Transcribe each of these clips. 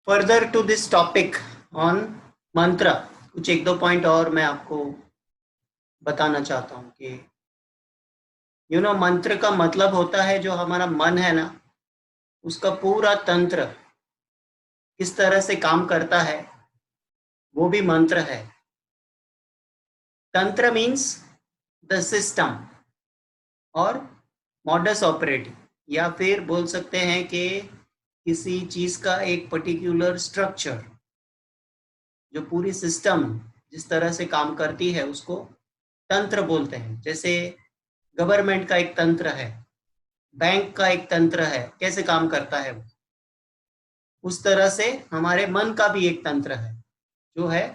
Further to this topic on मंत्र, कुछ एक दो पॉइंट और मैं आपको बताना चाहता हूँ कि मंत्र का मतलब होता है जो हमारा मन है ना, उसका पूरा तंत्र किस तरह से काम करता है वो भी मंत्र है। तंत्र मीन्स द सिस्टम और मॉडस ऑपरेटिंग, या फिर बोल सकते हैं कि किसी चीज का एक पर्टिकुलर स्ट्रक्चर, जो पूरी सिस्टम जिस तरह से काम करती है उसको तंत्र बोलते हैं। जैसे गवर्नमेंट का एक तंत्र है, बैंक का एक तंत्र है, कैसे काम करता है वो, उस तरह से हमारे मन का भी एक तंत्र है जो है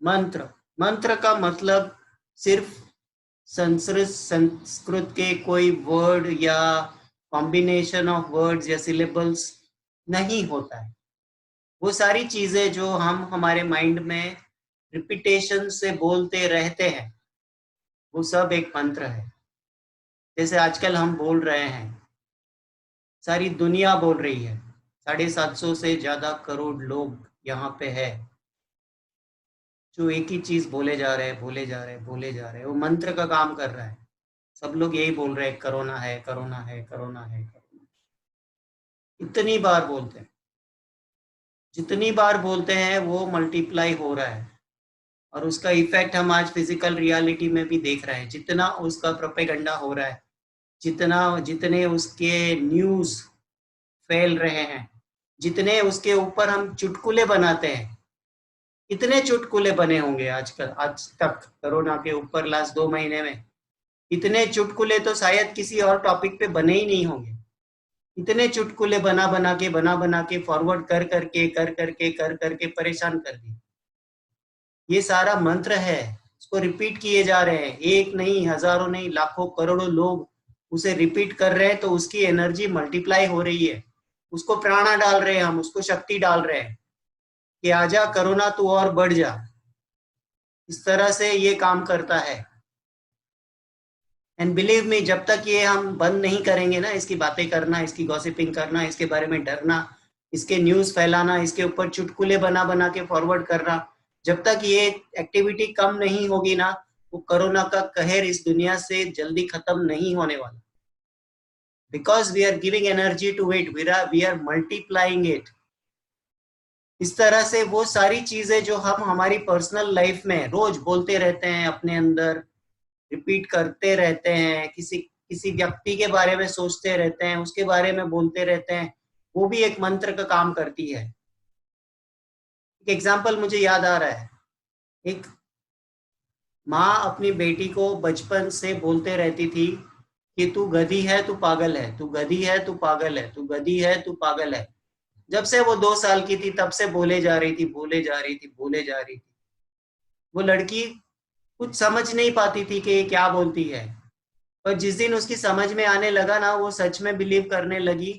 मंत्र। मंत्र का मतलब सिर्फ संस्कृत के कोई वर्ड या कॉम्बिनेशन ऑफ वर्ड्स या सिलेबल्स नहीं होता है। वो सारी चीजें जो हम हमारे माइंड में रिपीटेशन से बोलते रहते हैं वो सब एक मंत्र है। जैसे आजकल हम बोल रहे हैं, सारी दुनिया बोल रही है, 750 से ज्यादा करोड़ लोग यहाँ पे है जो एक ही चीज बोले जा रहे हैं, बोले जा रहे हैं, बोले जा रहे हैं। वो मंत्र का काम कर रहा है। सब लोग यही बोल रहे हैं, कोरोना है, कोरोना है, कोरोना है, कोरोना। इतनी बार बोलते हैं, जितनी बार बोलते हैं वो मल्टीप्लाई हो रहा है, और उसका इफेक्ट हम आज फिजिकल रियलिटी में भी देख रहे हैं। जितना उसका प्रोपेगेंडा हो रहा है, जितना जितने उसके न्यूज फैल रहे हैं, जितने उसके ऊपर हम चुटकुले बनाते हैं, इतने चुटकुले बने होंगे आजकल आज तक कोरोना के ऊपर लास्ट 2 महीने में। इतने चुटकुले तो शायद किसी और टॉपिक पे बने ही नहीं होंगे। इतने चुटकुले बना बना के फॉरवर्ड कर करके परेशान कर दिए। ये सारा मंत्र है, उसको रिपीट किए जा रहे हैं। एक नहीं, हजारों नहीं, लाखों करोड़ों लोग उसे रिपीट कर रहे हैं, तो उसकी एनर्जी मल्टीप्लाई हो रही है। उसको प्राणा डाल रहे हैं हम, उसको शक्ति डाल रहे हैं कि आजा कोरोना तू और बढ़ जा। इस तरह से ये काम करता है। एंड बिलीव मी, जब तक ये हम बंद नहीं करेंगे ना, इसकी बातें करना, इसकी गॉसिपिंग करना, इसके बारे में डरना, इसके न्यूज फैलाना, इसके ऊपर चुटकुले बना बना के फॉरवर्ड करना, जब तक ये एक्टिविटी कम नहीं होगी ना, वो कोरोना का कहर इस दुनिया से जल्दी खत्म नहीं होने वाला। Because we are giving energy to it, we are multiplying it. इस तरह से वो सारी चीजें जो हम हमारी पर्सनल लाइफ में रोज बोलते रहते हैं, अपने अंदर रिपीट करते रहते हैं, किसी किसी व्यक्ति के बारे में सोचते रहते हैं, उसके बारे में बोलते रहते हैं, वो भी एक मंत्र का काम करती है। एक एग्जाम्पल मुझे याद आ रहा है। एक माँ अपनी बेटी को बचपन से बोलते रहती थी कि तू गधी है, तू पागल है, तू गधी है, तू पागल है, तू गधी है, तू पागल है। जब से वो 2 साल की थी तब से बोले जा रही थी, बोले जा रही थी, बोले जा रही थी। वो लड़की कुछ समझ नहीं पाती थी कि ये क्या बोलती है। पर जिस दिन उसकी समझ में आने लगा ना, वो सच में बिलीव करने लगी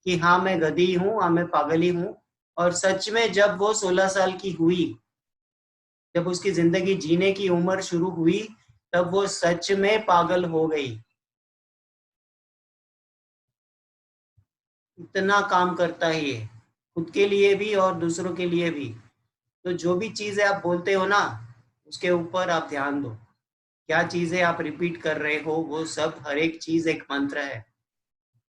कि हाँ मैं गधी हूँ, हाँ मैं पागल ही हूँ। और सच में जब वो 16 साल की हुई, जब उसकी जिंदगी जीने की उम्र शुरू हुई, तब वो सच में पागल हो गई। इतना काम करता है ये, खुद के लिए भी और दूसरों के लिए भी। तो जो भी चीजें आप बोलते हो ना, उसके ऊपर आप ध्यान दो। क्या चीजें आप रिपीट कर रहे हो, वो सब हर एक चीज एक मंत्र है।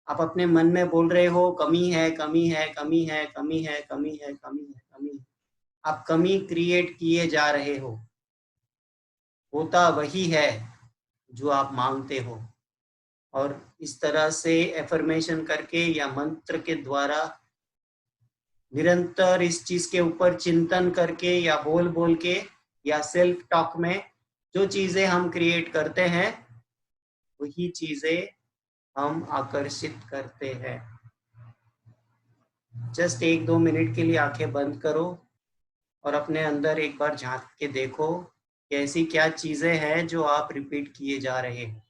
आप अपने मन में बोल रहे हो कमी है, कमी है, कमी है, कमी है, कमी है, कमी है, कमी है। आप कमी क्रिएट किए जा रहे हो। होता वही है जो आप मांगते हो। और इस तरह से एफर्मेशन करके या मंत्र के द्वारा निरंतर इस चीज के ऊपर चिंतन करके या बोल बोल के या सेल्फ टॉक में जो चीजें हम क्रिएट करते हैं, वही चीजें हम आकर्षित करते हैं। जस्ट 1-2 मिनट के लिए आंखें बंद करो और अपने अंदर एक बार झांक के देखो कि ऐसी क्या चीजें हैं जो आप रिपीट किए जा रहे हैं।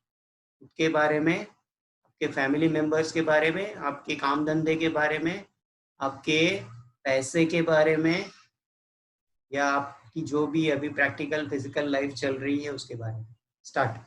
उसके बारे में, आपके फैमिली मेंबर्स के बारे में, आपके काम धंधे के बारे में, आपके पैसे के बारे में, या आपकी जो भी अभी प्रैक्टिकल फिजिकल लाइफ चल रही है उसके बारे में। स्टार्ट।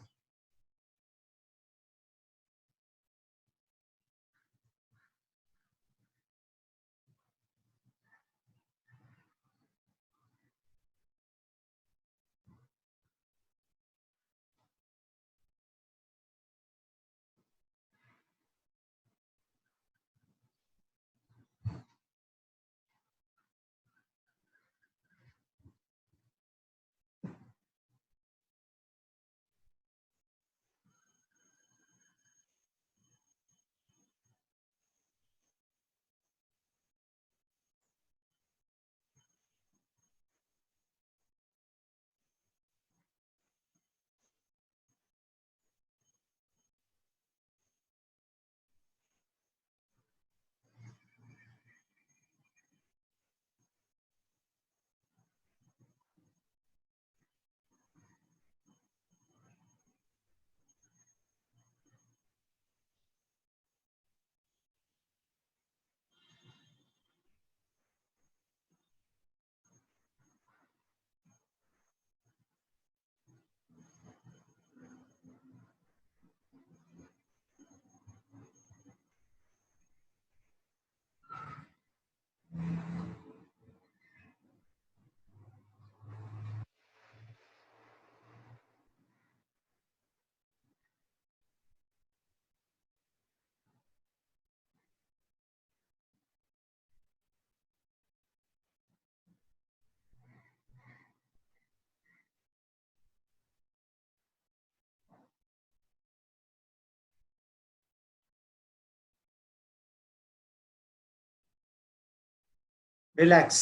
रिलैक्स।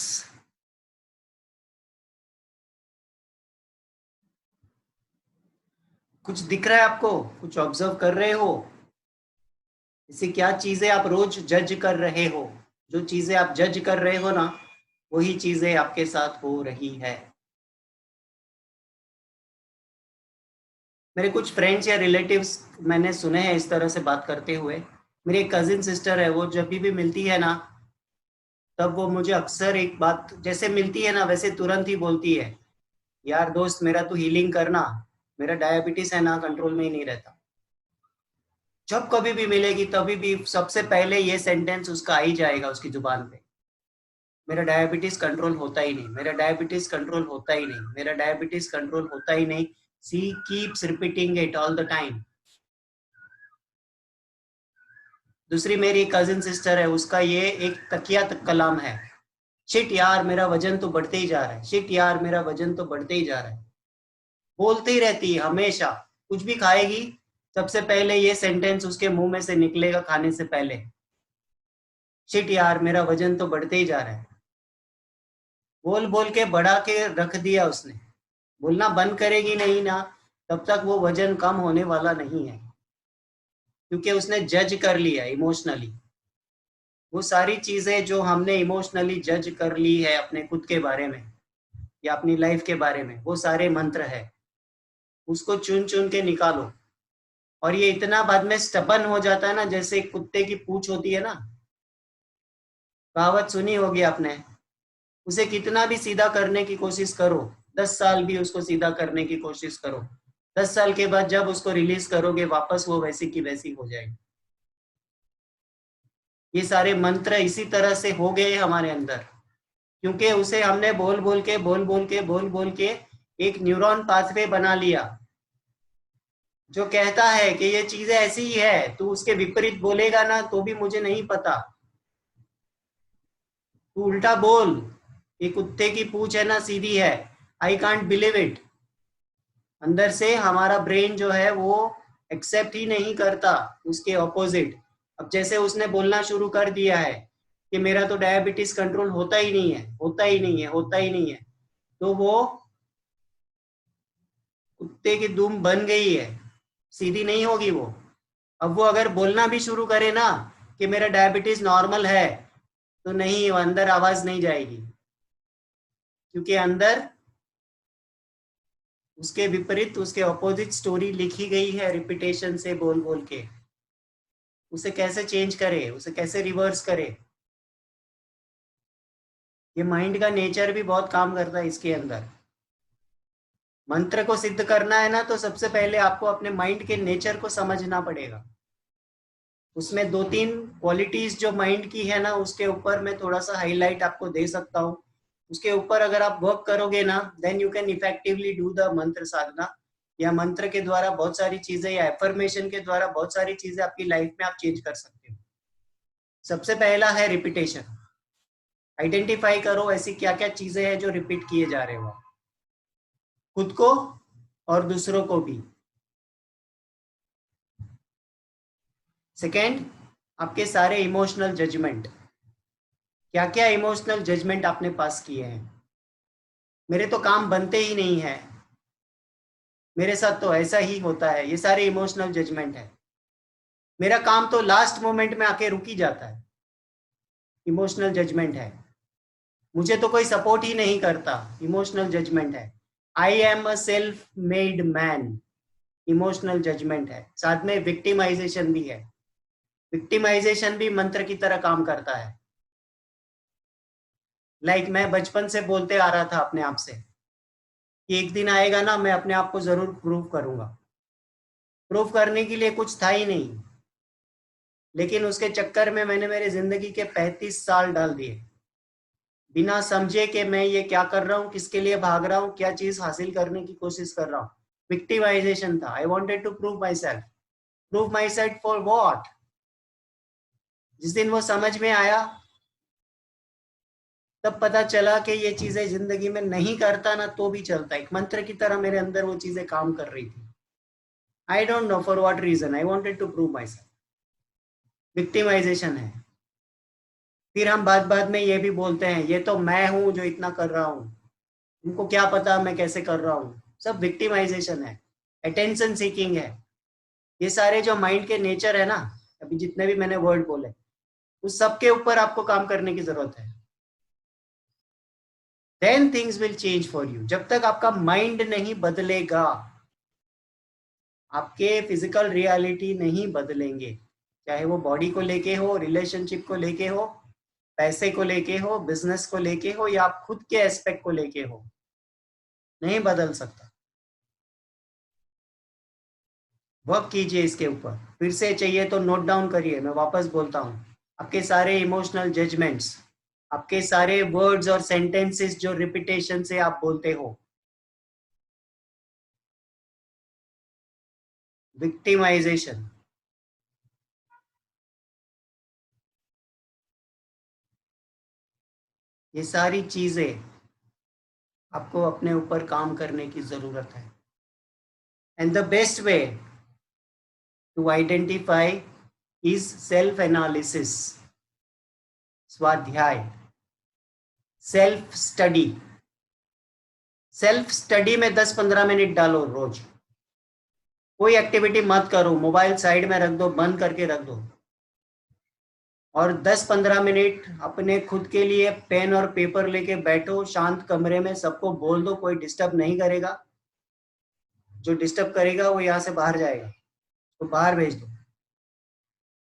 कुछ दिख रहा है आपको? कुछ ऑब्जर्व कर रहे हो? इसे क्या चीजें आप रोज जज कर रहे हो? जो चीजें आप जज कर रहे हो ना, वही चीजें आपके साथ हो रही है। मेरे कुछ फ्रेंड्स या रिलेटिव्स मैंने सुने हैं इस तरह से बात करते हुए। मेरी एक कजिन सिस्टर है, वो जब भी मिलती है ना, तब वो मुझे अक्सर एक बात, जैसे मिलती है ना वैसे तुरंत ही बोलती है, यार दोस्त मेरा तू हीलिंग करना, मेरा डायबिटीज है ना कंट्रोल में ही नहीं रहता। जब कभी भी मिलेगी तभी भी सबसे पहले ये सेंटेंस उसका आ ही जाएगा उसकी जुबान पे, मेरा डायबिटीज कंट्रोल होता ही नहीं, मेरा डायबिटीज कंट्रोल होता ही नहीं, मेरा डायबिटीज कंट्रोल होता ही नहीं। She keeps repeating it all the time. दूसरी मेरी कजिन सिस्टर है, उसका ये एक तकिया तक कलाम है, शिट यार मेरा वजन तो बढ़ते ही जा रहा है, शिट यार मेरा वजन तो बढ़ते ही जा रहा है। बोलती रहती है हमेशा। कुछ भी खाएगी, सबसे पहले ये सेंटेंस उसके मुंह में से निकलेगा खाने से पहले, शिट यार मेरा वजन तो बढ़ते ही जा रहा है। बोल बोल के बढ़ा के रख दिया उसने। बोलना बंद करेगी नहीं ना, तब तक वो वजन कम होने वाला नहीं है, क्योंकि उसने जज कर लिया इमोशनली। वो सारी चीजें जो हमने इमोशनली जज कर ली है अपने खुद के बारे में या अपनी लाइफ के बारे में, वो सारे मंत्र है। उसको चुन चुन के निकालो। और ये इतना बाद में स्टबन हो जाता है ना, जैसे एक कुत्ते की पूंछ होती है ना, कहावत सुनी होगी आपने। उसे कितना भी सीधा करने की कोशिश करो, 10 साल भी उसको सीधा करने की कोशिश करो, 10 साल के बाद जब उसको रिलीज करोगे वापस वो वैसी की वैसी हो जाएगी। ये सारे मंत्र इसी तरह से हो गए हमारे अंदर, क्योंकि उसे हमने बोल बोल के एक न्यूरॉन पाथवे बना लिया, जो कहता है कि ये चीजें ऐसी ही है, तू उसके विपरीत बोलेगा ना तो भी मुझे नहीं पता, तू उल्टा बोल, ये कुत्ते की पूंछ है ना सीधी है, आई कांट बिलीव इट। अंदर से हमारा ब्रेन जो है वो एक्सेप्ट ही नहीं करता उसके ऑपोजिट। अब जैसे उसने बोलना शुरू कर दिया है कि मेरा तो डायबिटीज कंट्रोल होता ही नहीं है, होता ही नहीं है, होता ही नहीं है, तो वो कुत्ते की दुम बन गई है, सीधी नहीं होगी वो। अब वो अगर बोलना भी शुरू करे ना कि मेरा डायबिटीज नॉर्मल है, तो नहीं, वो अंदर आवाज नहीं जाएगी, क्योंकि अंदर उसके विपरीत, उसके ऑपोजिट स्टोरी लिखी गई है रिपीटेशन से बोल बोल के। उसे कैसे चेंज करे, उसे कैसे रिवर्स करे? ये माइंड का नेचर भी बहुत काम करता है इसके अंदर। मंत्र को सिद्ध करना है ना, तो सबसे पहले आपको अपने माइंड के नेचर को समझना पड़ेगा। उसमें दो तीन क्वालिटीज जो माइंड की है ना, उसके ऊपर मैं थोड़ा सा हाईलाइट आपको दे सकता हूँ। उसके ऊपर अगर आप वर्क करोगे ना, then you can effectively do the मंत्र साधना। या मंत्र के द्वारा बहुत सारी चीजें, या एफर्मेशन के द्वारा बहुत सारी चीजें आपकी लाइफ में आप चेंज कर सकते हो। सबसे पहला है रिपीटेशन। आइडेंटिफाई करो ऐसी क्या क्या चीजें हैं जो रिपीट किए जा रहे हो, खुद को और दूसरों को भी। सेकेंड, आपके सारे इमोशनल जजमेंट, क्या क्या इमोशनल जजमेंट आपने पास किए हैं। मेरे तो काम बनते ही नहीं है, मेरे साथ तो ऐसा ही होता है, ये सारे इमोशनल जजमेंट है। मेरा काम तो लास्ट मोमेंट में आके रुक ही जाता है, इमोशनल जजमेंट है। मुझे तो कोई सपोर्ट ही नहीं करता, इमोशनल जजमेंट है। I am a self made man, emotional judgement है। साथ में विक्टिमाइजेशन भी है। विक्टिमाइजेशन भी मंत्र की तरह काम करता है। मैं बचपन से बोलते आ रहा था अपने आप से कि एक दिन आएगा ना, मैं अपने आप को जरूर प्रूव करूंगा। प्रूव करने के लिए कुछ था ही नहीं, लेकिन उसके चक्कर में मैंने मेरे जिंदगी के 35 साल डाल दिए, बिना समझे कि मैं ये क्या कर रहा हूँ, किसके लिए भाग रहा हूँ, क्या चीज हासिल करने की कोशिश कर रहा हूँ। विक्टिमाइजेशन था। I wanted to prove myself. Prove myself for what? जिस दिन वो समझ में आया, तब पता चला कि ये चीजें जिंदगी में नहीं करता ना तो भी चलता, एक मंत्र की तरह मेरे अंदर वो चीजें काम कर रही थी। I don't know for what reason, I wanted to prove myself. Victimisation है। फिर हम बाद बाद में ये भी बोलते हैं ये तो मैं हूं जो इतना कर रहा हूँ, उनको क्या पता मैं कैसे कर रहा हूँ। सब विक्टिमाइजेशन है, अटेंशन सीकिंग है। ये सारे जो माइंड के नेचर है ना, अभी जितने भी मैंने वर्ड बोले, उस सब के ऊपर आपको काम करने की जरूरत है। Then things will change for you. जब तक आपका माइंड नहीं बदलेगा, आपके फिजिकल रियलिटी नहीं बदलेंगे, चाहे वो बॉडी को लेके हो, रिलेशनशिप को लेके हो, पैसे को लेके हो, बिजनेस को लेके हो, या आप खुद के एस्पेक्ट को लेके हो, नहीं बदल सकता। वर्क कीजिए इसके ऊपर। फिर से चाहिए तो नोट डाउन करिए, मैं वापस बोलता हूँ। आपके सारे इमोशनल जजमेंट्स, आपके सारे वर्ड्स और सेंटेंसेस जो रिपीटेशन से आप बोलते हो, विक्टिमाइजेशन, ये सारी चीजें आपको अपने ऊपर काम करने की जरूरत है। And the best way to identify is self analysis, स्वाध्याय, सेल्फ स्टडी। सेल्फ स्टडी में 10-15 मिनट डालो रोज। कोई एक्टिविटी मत करो, मोबाइल साइड में रख दो, बंद करके रख दो, और 10-15 मिनट अपने खुद के लिए पेन और पेपर लेके बैठो, शांत कमरे में, सबको बोल दो कोई डिस्टर्ब नहीं करेगा, जो डिस्टर्ब करेगा वो यहाँ से बाहर जाएगा, तो बाहर भेज दो।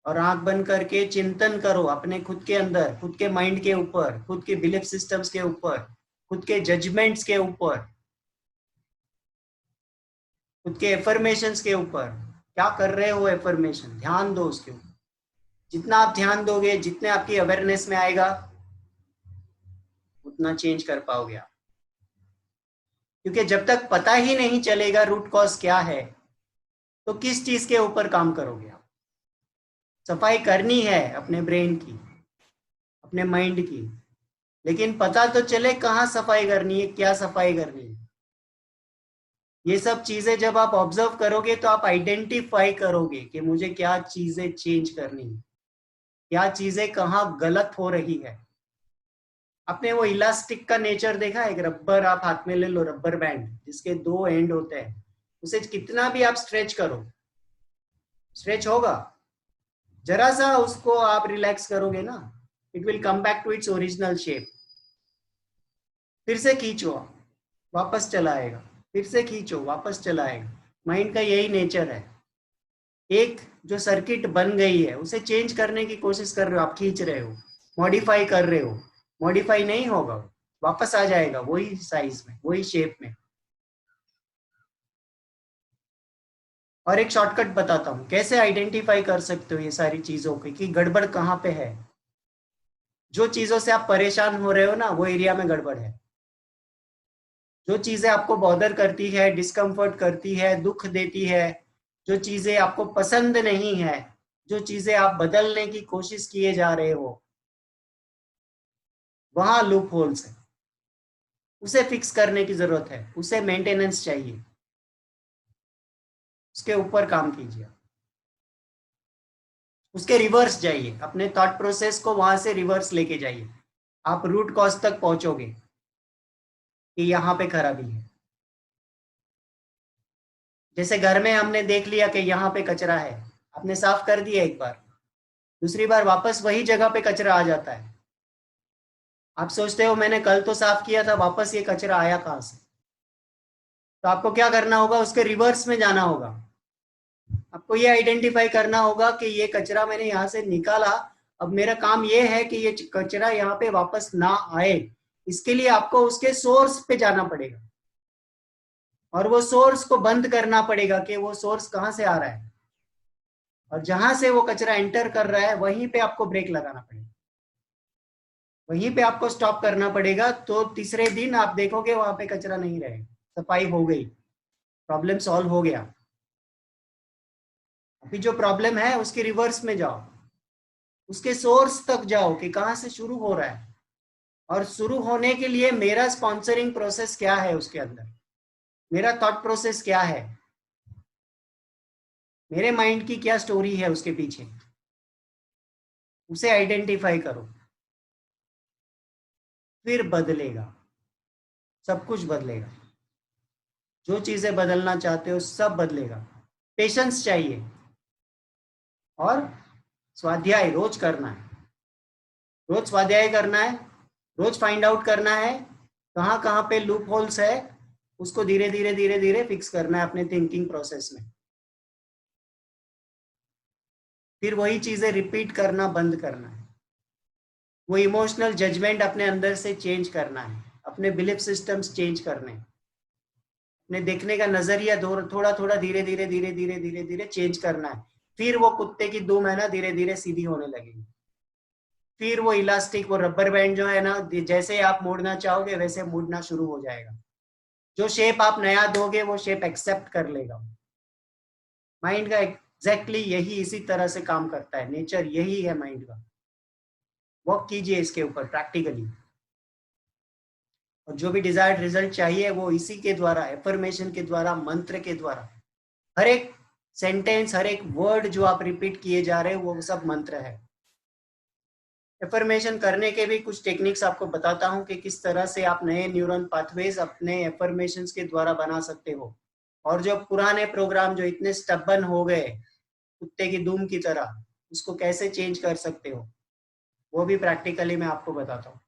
और आंख बंद करके चिंतन करो अपने खुद के अंदर, खुद के माइंड के ऊपर, खुद के बिलीफ सिस्टम्स के ऊपर, खुद के जजमेंट्स के ऊपर, खुद के एफर्मेशंस के ऊपर। क्या कर रहे हो एफर्मेशन, ध्यान दो उसके ऊपर। जितना आप ध्यान दोगे, जितने आपकी अवेयरनेस में आएगा, उतना चेंज कर पाओगे आप। क्योंकि जब तक पता ही नहीं चलेगा रूट कॉज क्या है, तो किस चीज के ऊपर काम करोगे आप। सफाई करनी है अपने ब्रेन की, अपने माइंड की, लेकिन पता तो चले कहाँ सफाई करनी है, क्या सफाई करनी है। ये सब चीजें जब आप ऑब्जर्व करोगे तो आप आइडेंटिफाई करोगे कि मुझे क्या चीजें चेंज करनी है, क्या चीजें कहाँ गलत हो रही है। आपने वो इलास्टिक का नेचर देखा है? एक रबर आप हाथ में ले लो, रबर बैंड जिसके 2 एंड होते हैं, उसे कितना भी आप स्ट्रेच करो, स्ट्रेच होगा। जरा सा उसको आप रिलैक्स करोगे ना, it will come back to its original shape. फिर से खींचो, वापस चला आएगा, फिर से खींचो, वापस चला आएगा। माइंड का यही नेचर है। एक जो सर्किट बन गई है उसे चेंज करने की कोशिश कर रहे हो, आप खींच रहे हो, मॉडिफाई कर रहे हो, मॉडिफाई नहीं होगा, वापस आ जाएगा वही साइज में, वही शेप में। और एक शॉर्टकट बताता हूँ कैसे आइडेंटिफाई कर सकते हो ये सारी चीजों की कि गड़बड़ कहाँ पे है। जो चीजों से आप परेशान हो रहे हो ना, वो एरिया में गड़बड़ है। जो चीजें आपको बॉदर करती है, डिस्कम्फर्ट करती है, दुख देती है, जो चीजें आपको पसंद नहीं है, जो चीजें आप बदलने की कोशिश किए जा रहे हो, वहां लूप होल्स है। उसे फिक्स करने की जरूरत है, उसे मेंटेनेंस चाहिए, उसके ऊपर काम कीजिए। उसके रिवर्स जाइए, अपने थॉट प्रोसेस को वहां से रिवर्स लेके जाइए, आप रूट कॉज तक पहुंचोगे कि यहाँ पे खराबी है। जैसे घर में हमने देख लिया कि यहाँ पे कचरा है, आपने साफ कर दिया एक बार, दूसरी बार वापस वही जगह पे कचरा आ जाता है। आप सोचते हो मैंने कल तो साफ किया था, वापस ये कचरा आया कहाँ से? तो आपको क्या करना होगा, उसके रिवर्स में जाना होगा। आपको ये आइडेंटिफाई करना होगा कि ये कचरा मैंने यहाँ से निकाला, अब मेरा काम ये है कि ये कचरा यहाँ पे वापस ना आए। इसके लिए आपको उसके सोर्स पे जाना पड़ेगा, और वो सोर्स को बंद करना पड़ेगा कि वो सोर्स कहाँ से आ रहा है, और जहां से वो कचरा एंटर कर रहा है वहीं पे आपको ब्रेक लगाना पड़ेगा, वहीं पे आपको स्टॉप करना पड़ेगा। तो तीसरे दिन आप देखोगे वहां पे कचरा नहीं रहेगा, सफाई हो गई, प्रॉब्लम सॉल्व हो गया। अभी जो प्रॉब्लम है उसके रिवर्स में जाओ, उसके सोर्स तक जाओ कि कहाँ से शुरू हो रहा है, और शुरू होने के लिए मेरा स्पॉन्सरिंग प्रोसेस क्या है, उसके अंदर मेरा थॉट प्रोसेस क्या है, मेरे माइंड की क्या स्टोरी है उसके पीछे, उसे आइडेंटिफाई करो। फिर बदलेगा, सब कुछ बदलेगा। जो चीजें बदलना चाहते हो सब बदलेगा। पेशेंस चाहिए और स्वाध्याय रोज करना है। रोज स्वाध्याय करना है, रोज फाइंड आउट करना है कहाँ कहाँ पे लूप होल्स है, उसको धीरे धीरे धीरे धीरे फिक्स करना है अपने थिंकिंग प्रोसेस में। फिर वही चीजें रिपीट करना बंद करना है। वो इमोशनल जजमेंट अपने अंदर से चेंज करना है, अपने बिलीफ सिस्टम्स चेंज करने हैं, अपने देखने का नजरिया थोड़ा थोड़ा धीरे धीरे धीरे धीरे धीरे धीरे चेंज करना है। फिर वो कुत्ते की दुम है ना धीरे धीरे सीधी होने लगेगी। फिर वो इलास्टिक, वो रबर बैंड जो है ना, जैसे आप मोड़ना चाहोगे वैसे मुड़ना शुरू हो जाएगा। जो शेप आप नया दोगे वो शेप एक्सेप्ट कर लेगा। माइंड का एग्जैक्टली यही इसी तरह से काम करता है, नेचर यही है माइंड का। वर्क कीजिए इसके ऊपर प्रैक्टिकली, और जो भी डिजायर्ड रिजल्ट चाहिए वो इसी के द्वारा, एफर्मेशन के द्वारा, मंत्र के द्वारा। हर एक सेंटेंस, हर एक वर्ड जो आप रिपीट किए जा रहे हो वो सब मंत्र है। एफर्मेशन करने के भी कुछ टेक्निक्स आपको बताता हूँ कि किस तरह से आप नए न्यूरल पाथवेज अपने एफर्मेशंस के द्वारा बना सकते हो, और जो पुराने प्रोग्राम जो इतने स्टबन हो गए कुत्ते की दुम की तरह, उसको कैसे चेंज कर सकते हो वो भी प्रैक्टिकली मैं आपको बताता हूँ।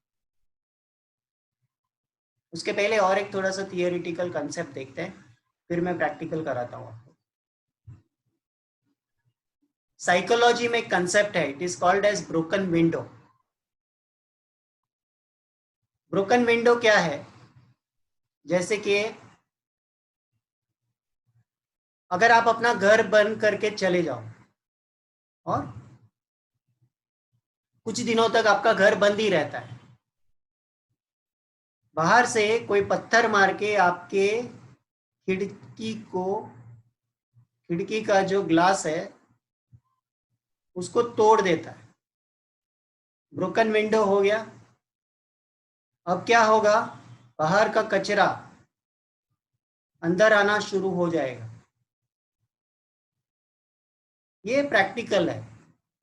उसके पहले और एक थोड़ा सा थियोरिटिकल कंसेप्ट देखते हैं, फिर मैं प्रैक्टिकल कराता हूँ आपको। साइकोलॉजी में एक कंसेप्ट है, it is called as broken window. Broken window क्या है? जैसे कि अगर आप अपना घर बंद करके चले जाओ और कुछ दिनों तक आपका घर बंद ही रहता है, बाहर से कोई पत्थर मार के आपके खिड़की को, खिड़की का जो ग्लास है उसको तोड़ देता है, ब्रोकन विंडो हो गया। अब क्या होगा? बाहर का कचरा अंदर आना शुरू हो जाएगा। ये प्रैक्टिकल है,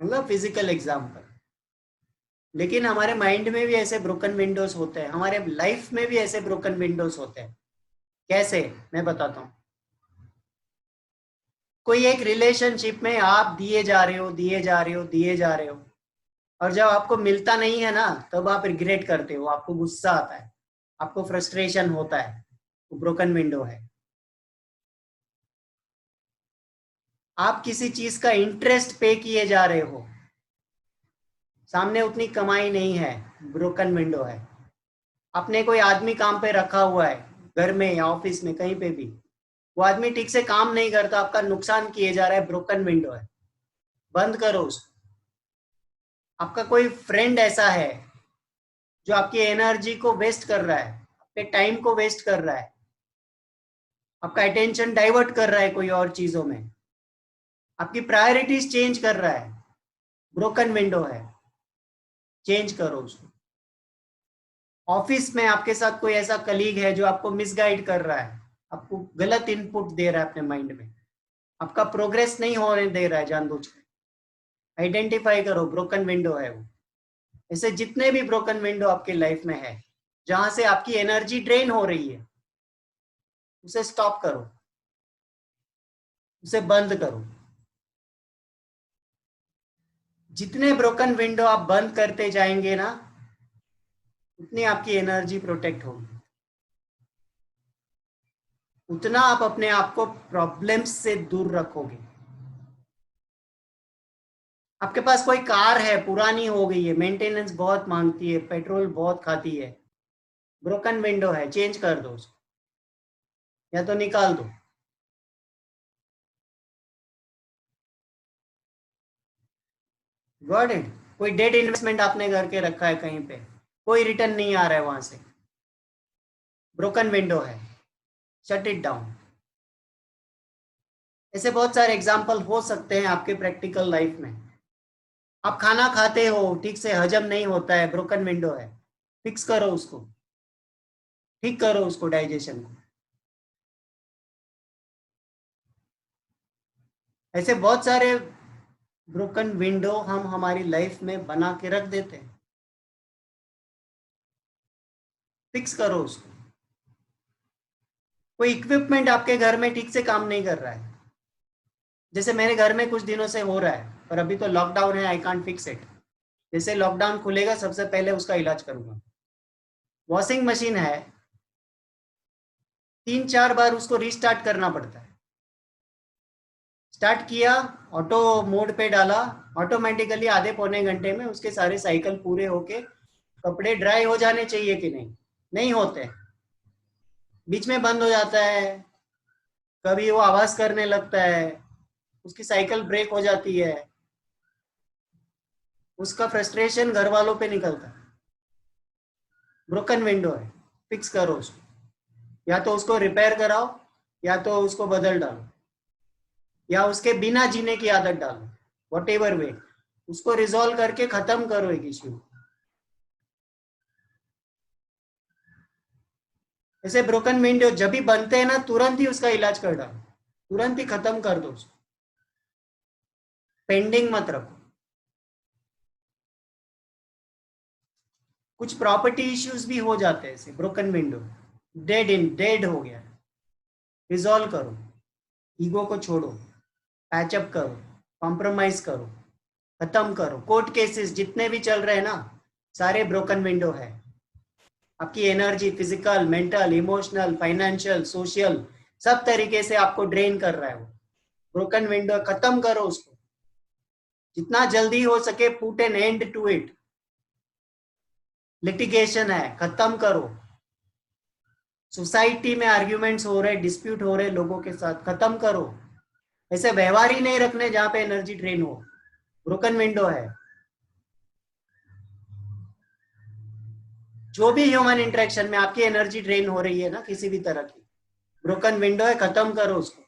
मतलब फिजिकल एग्जाम्पल। लेकिन हमारे माइंड में भी ऐसे ब्रोकन विंडोज होते हैं, हमारे लाइफ में भी ऐसे ब्रोकन विंडोज होते हैं। कैसे? मैं बताता हूँ। कोई एक रिलेशनशिप में आप दिए जा रहे हो, दिए जा रहे हो, दिए जा रहे हो, और जब आपको मिलता नहीं है ना तब आप रिग्रेट करते हो, आपको गुस्सा आता है, आपको फ्रस्ट्रेशन होता है। वो ब्रोकन विंडो है। आप किसी चीज का इंटरेस्ट पे किए जा रहे हो, सामने उतनी कमाई नहीं है, ब्रोकन विंडो है। आपने कोई आदमी काम पे रखा हुआ है, घर में या ऑफिस में कहीं पे भी, वो आदमी ठीक से काम नहीं करता, आपका नुकसान किए जा रहा है, ब्रोकन विंडो है। बंद करो उसको। आपका कोई फ्रेंड ऐसा है जो आपकी एनर्जी को वेस्ट कर रहा है, आपके टाइम को वेस्ट कर रहा है, आपका अटेंशन डाइवर्ट कर रहा है कोई और चीजों में, आपकी प्रायोरिटीज चेंज कर रहा है, ब्रोकन विंडो है। चेंज करो उसको। ऑफिस में आपके साथ कोई ऐसा कलीग है जो आपको मिसगाइड कर रहा है, आपको गलत इनपुट दे रहा है अपने माइंड में, आपका प्रोग्रेस नहीं होने दे रहा है जानबूझ के, आइडेंटिफाई करो, ब्रोकन विंडो है वो। ऐसे जितने भी ब्रोकन विंडो आपकी लाइफ में है जहां से आपकी एनर्जी ड्रेन हो रही है, उसे स्टॉप करो, उसे बंद करो। जितने ब्रोकन विंडो आप बंद करते जाएंगे ना, उतनी आपकी एनर्जी प्रोटेक्ट होगी, उतना आप अपने आप को प्रॉब्लम्स से दूर रखोगे। आपके पास कोई कार है, पुरानी हो गई है, मेंटेनेंस बहुत मांगती है, पेट्रोल बहुत खाती है, ब्रोकन विंडो है, चेंज कर दो उसको या तो निकाल दो। Got it? कोई डेट इन्वेस्टमेंट आपने करके रखा है कहीं पे, कोई रिटर्न नहीं आ रहा है वहां से, ब्रोकन विंडो है, शट इट डाउन। ऐसे बहुत सारे एग्जाम्पल हो सकते हैं आपके प्रैक्टिकल लाइफ में। आप खाना खाते हो, ठीक से हजम नहीं होता है, ब्रोकन विंडो है, फिक्स करो उसको, ठीक करो उसको, डाइजेशन को। ऐसे बहुत सारे ब्रोकन विंडो हम हमारी लाइफ में बना के रख देते हैं। फिक्स करो उसको। कोई इक्विपमेंट आपके घर में ठीक से काम नहीं कर रहा है, जैसे मेरे घर में कुछ दिनों से हो रहा है, पर अभी तो लॉकडाउन है, आई कांट फिक्स इट। जैसे लॉकडाउन खुलेगा सबसे पहले उसका इलाज करूंगा। वॉशिंग मशीन है, 3-4 बार उसको रीस्टार्ट करना पड़ता है। स्टार्ट किया, ऑटो मोड पे डाला, ऑटोमेटिकली आधे पौने घंटे में उसके सारे साइकिल पूरे होके कपड़े ड्राई हो जाने चाहिए कि नहीं, नहीं होते, बीच में बंद हो जाता है, कभी वो आवाज करने लगता है, उसकी साइकिल ब्रेक हो जाती है, उसका फ्रस्ट्रेशन घर वालों पे निकलता है। ब्रोकन विंडो है, फिक्स करो उसको, या तो उसको रिपेयर कराओ, या तो उसको बदल डालो, या उसके बिना जीने की आदत डालो, वट एवर वे उसको रिजॉल्व करके खत्म करो एक इश्यू। ऐसे ब्रोकन विंडो जब भी बनते हैं ना, तुरंत ही उसका इलाज कर डालो, तुरंत ही खत्म कर दो उसको, पेंडिंग मत रखो। कुछ प्रॉपर्टी इश्यूज भी हो जाते हैं ऐसे ब्रोकन विंडो, डेड हो गया, रिजॉल्व करो, ईगो को छोड़ो, पैचअप करो, कॉम्प्रोमाइज करो, खत्म करो। कोर्ट केसेस जितने भी चल रहे हैं ना, सारे ब्रोकन विंडो है। आपकी energy physical, mental, emotional, financial, social, सब तरीके से आपको ड्रेन कर रहा है वो ब्रोकन विंडो। खत्म करो उसको, जितना जल्दी हो सके, put an end to it. Litigation है, खत्म करो। सोसाइटी में आर्ग्यूमेंट्स हो रहे, डिस्प्यूट हो रहे लोगों के साथ, खत्म करो। ऐसे व्यवहार ही नहीं रखने जहां पे एनर्जी ड्रेन हो, ब्रोकन विंडो है। जो भी ह्यूमन इंटरेक्शन में आपकी एनर्जी ड्रेन हो रही है ना, किसी भी तरह की, ब्रोकन विंडो है, खत्म करो उसको।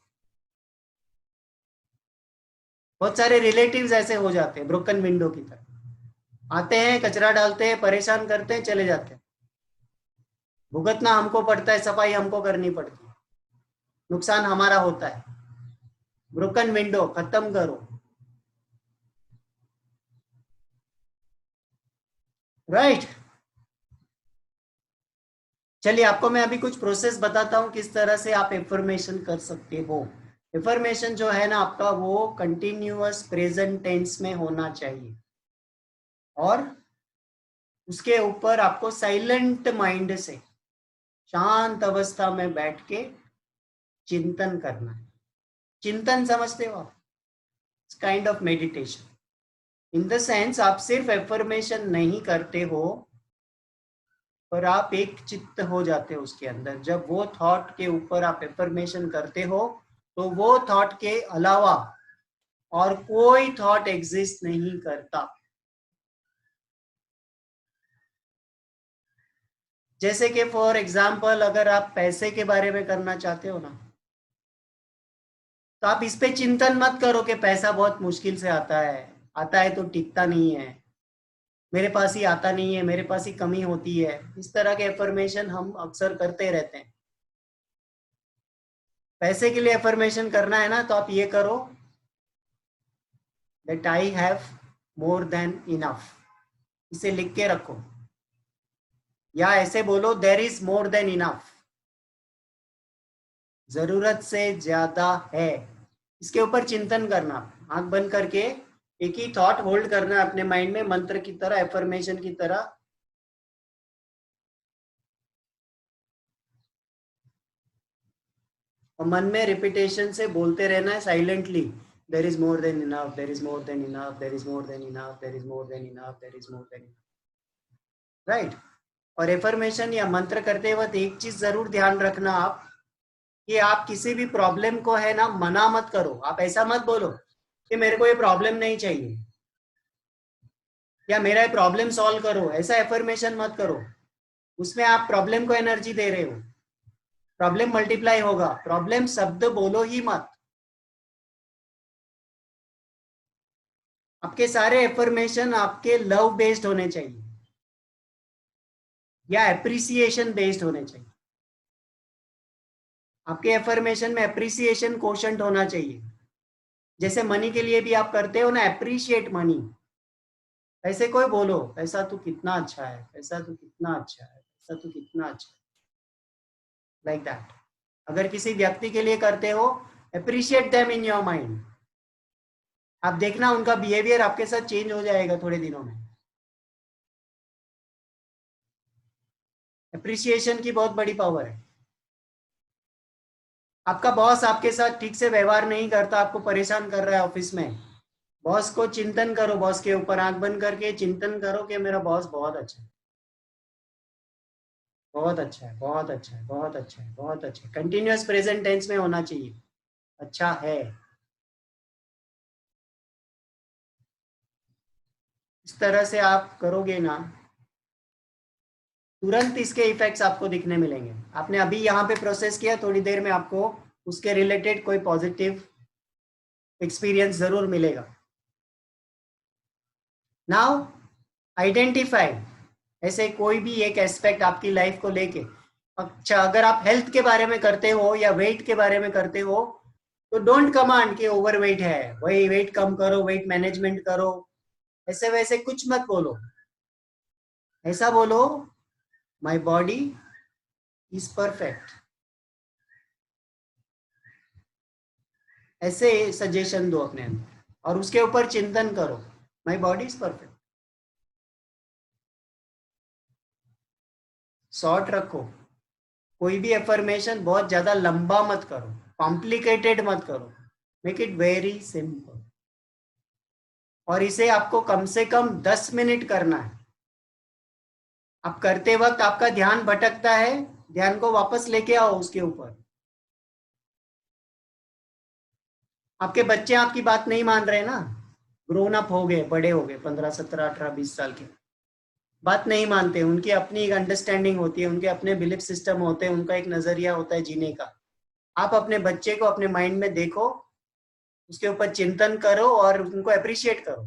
बहुत सारे रिलेटिव्स ऐसे हो जाते हैं ब्रोकन विंडो की तरह, आते हैं, कचरा डालते हैं, परेशान करते हैं, चले जाते हैं। भुगतना हमको पड़ता है, सफाई हमको करनी पड़ती है, नुकसान हमारा होता है। ब्रोकन विंडो खत्म करो, राइट। चलिए, आपको मैं अभी कुछ प्रोसेस बताता हूँ किस तरह से आप एफर्मेशन कर सकते हो। एफर्मेशन जो है ना आपका, वो कंटिन्यूअस प्रेजेंट टेंस में होना चाहिए, और उसके ऊपर आपको साइलेंट माइंड से शांत अवस्था में बैठ के चिंतन करना है। चिंतन समझते हो आप? Kind of meditation. In the sense, आप सिर्फ एफर्मेशन नहीं करते हो, पर आप एक चित्त हो जाते हो उसके अंदर। जब वो थॉट के ऊपर आप एफर्मेशन करते हो, तो वो थॉट के अलावा और कोई थॉट एग्जिस्ट नहीं करता। जैसे कि फॉर एग्जाम्पल, अगर आप पैसे के बारे में करना चाहते हो ना, तो आप इस पे चिंतन मत करो कि पैसा बहुत मुश्किल से आता है, आता है तो टिकता नहीं है, मेरे पास ही आता नहीं है, मेरे पास ही कमी होती है। इस तरह के एफर्मेशन हम अक्सर करते रहते हैं। पैसे के लिए एफर्मेशन करना है ना, तो आप ये करो, that I have more than enough, इसे लिख के रखो, या ऐसे बोलो, there is more than enough, जरूरत से ज्यादा है। इसके ऊपर चिंतन करना, आंख बंद करके एक ही थॉट होल्ड करना अपने माइंड में, मंत्र की तरह, एफर्मेशन की तरह। और मन में रिपीटेशन से बोलते रहना है silently, there is more than enough, there is more than enough, there is more than enough, there is more than enough, there is more than enough, right. और एफर्मेशन या मंत्र करते वक्त एक चीज जरूर ध्यान रखना आप, कि आप किसी भी प्रॉब्लम को है ना मना मत करो। आप ऐसा मत बोलो कि मेरे को ये प्रॉब्लम नहीं चाहिए, या मेरा ये प्रॉब्लम सॉल्व करो, ऐसा एफर्मेशन मत करो। उसमें आप प्रॉब्लम को एनर्जी दे रहे हो, प्रॉब्लम मल्टीप्लाई होगा। प्रॉब्लम शब्द बोलो ही मत। आपके सारे एफर्मेशन आपके लव बेस्ड होने चाहिए, या एप्रिसिएशन बेस्ड होने चाहिए। आपके एफर्मेशन में एप्रिसिएशन कोशंट होना चाहिए। जैसे मनी के लिए भी आप करते हो ना, एप्रिशिएट मनी, ऐसे कोई बोलो, पैसा तो कितना अच्छा है, पैसा तो कितना अच्छा है, तो कितना अच्छा, लाइक दैट। अगर किसी व्यक्ति के लिए करते हो, appreciate them in your mind, आप देखना उनका बिहेवियर आपके साथ चेंज हो जाएगा थोड़े दिनों में। अप्रिसिएशन की बहुत बड़ी पावर है। आपका बॉस आपके साथ ठीक से व्यवहार नहीं करता, आपको परेशान कर रहा है ऑफिस में, बॉस को चिंतन करो, बॉस के ऊपर आंख बंद करके चिंतन करो कि मेरा बॉस बहुत अच्छा है, बहुत अच्छा है, बहुत अच्छा है, बहुत अच्छा है, बहुत अच्छा है। कंटिन्यूअस प्रेजेंट टेंस में होना चाहिए, अच्छा है। इस तरह से आप करोगे ना, तुरंत इसके इफेक्ट्स आपको दिखने मिलेंगे। आपने अभी यहाँ पे प्रोसेस किया, थोड़ी देर में आपको उसके रिलेटेड कोई पॉजिटिव एक्सपीरियंस जरूर मिलेगा। नाउ आइडेंटिफाई ऐसे कोई भी एक एस्पेक्ट आपकी लाइफ को लेके। अच्छा, अगर आप हेल्थ के बारे में करते हो या वेट के बारे में करते हो, तो डोंट कमांड कि ओवर वेट है, वही वेट कम करो, वेट मैनेजमेंट करो, ऐसे वैसे कुछ मत बोलो। ऐसा बोलो, माई बॉडी इज परफेक्ट, ऐसे सजेशन दो अपने अंदर और उसके ऊपर चिंतन करो, my body is perfect. Short रखो, कोई भी एफर्मेशन बहुत ज्यादा लंबा मत करो, कॉम्प्लिकेटेड मत करो, मेक इट वेरी सिंपल। और इसे आपको कम से कम 10 मिनट करना है। आप करते वक्त आपका ध्यान भटकता है, ध्यान को वापस लेके आओ उसके ऊपर। आपके बच्चे आपकी बात नहीं मान रहे ना, ग्रोन अप हो गए, बड़े हो गए, 15 17 18 20 साल के, बात नहीं मानते, उनकी अपनी एक अंडरस्टैंडिंग होती है, उनके अपने बिलीफ सिस्टम होते हैं, उनका एक नजरिया होता है जीने का। आप अपने बच्चे को अपने माइंड में देखो, उसके ऊपर चिंतन करो और उनको अप्रिशिएट करो,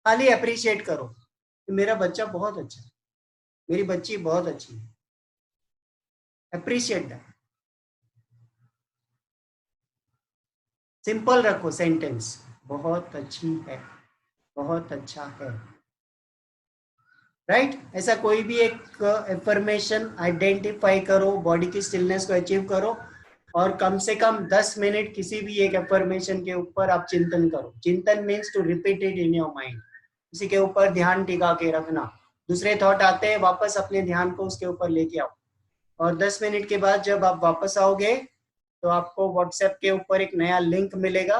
खाली अप्रिशिएट करो कि मेरा बच्चा बहुत अच्छा है, मेरी बच्ची बहुत अच्छी है। अप्रिशिएट दैट, सिंपल रखो सेंटेंस, बहुत अच्छी है, बहुत अच्छा है, राइट ऐसा कोई भी एक इंफॉर्मेशन आइडेंटिफाई करो, बॉडी की स्टिलनेस को अचीव करो और कम से कम 10 मिनट किसी भी एक इंफॉर्मेशन के ऊपर आप चिंतन करो। चिंतन means to repeat it in your mind, किसी के ऊपर ध्यान टिका के रखना, दूसरे थॉट आते हैं वापस अपने ध्यान को उसके ऊपर लेके आओ। और 10 मिनट के बाद जब आप वापस आओगे तो आपको व्हाट्सएप के ऊपर एक नया लिंक मिलेगा,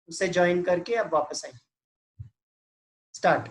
उसे ज्वाइन करके आप वापस आइए। स्टार्ट।